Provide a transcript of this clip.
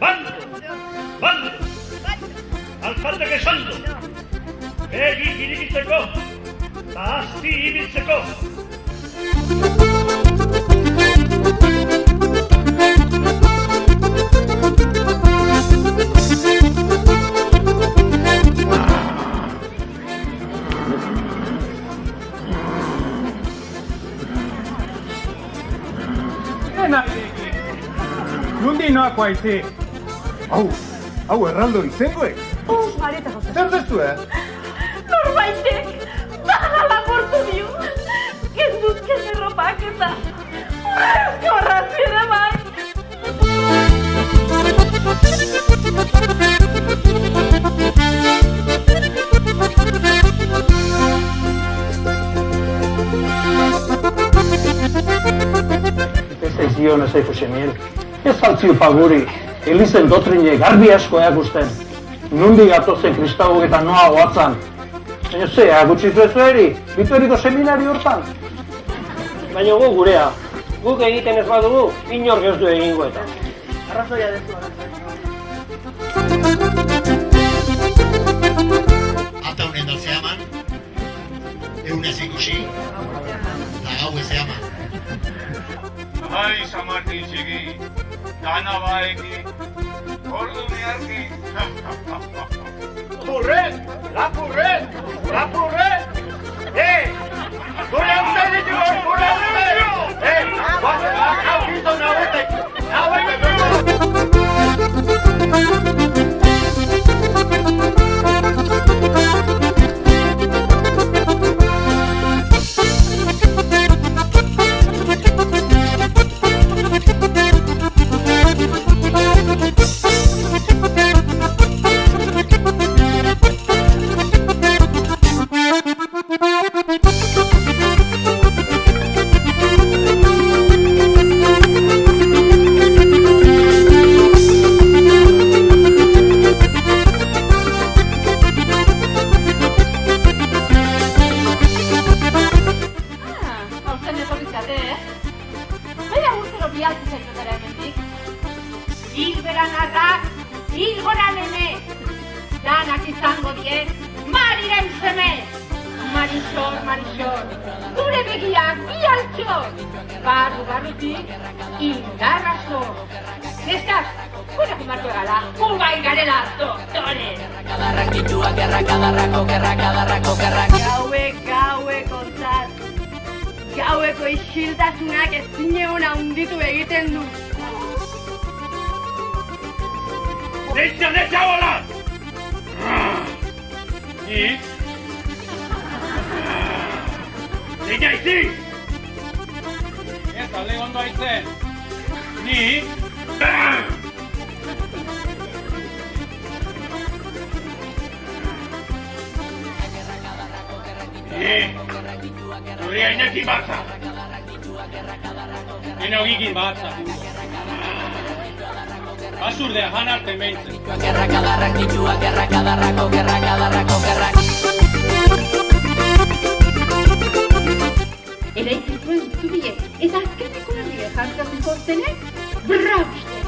Bando! Bando! Alkatek esan du! Begik irikitzeko! Ta asti ibiltzeko! Nundi noako haize? Hau erraldo izengoek? Mareta, Jose. Zer dezu, Norbaitek, bada lapurtu dio. Kenduzken erropak eta urrezko arrazi ere bai. Ez zion ez aifu semiel. Ez altzio paguri, Elizen dotrine garbi asko eakusten. Nundi gatozen kristauek eta noa goatzan. Baina ze, agutsi zuezu eri, Bitoriko seminari hortan. Baina gu gurea, guk egiten ez badugu, inork ez du egingo eta. Arrazoia dezu, Ata honen da zehaman, eunez ikusi, eta gau ez zehaman. Ai, San Martin txiki, dana baeki, ordu miarki. Lapurret! Lapurret! Lapurret! Gure uste ditugu! Gure uste ditugu! Hau gizon nahuetek! Danak izango die, Mariren seme! Marixor, Marixor, zure begiak bialtxor! Barrutik, indarrazo! Neskak, gure kumartu egala, gugai garela, doktore! Gauek ontzat, gaueko isiltasunak ezinegun handitu egiten du. Neitza bola! Ni? Zein aizi? Ez, alde gondo aizen. Ni? Zure ainekin batza! Eno gikin batza. Basurdea, jan arte meintzen. Eraiki zuen zubie, eta azkeneko herriak jartzen zikozenek, brauste!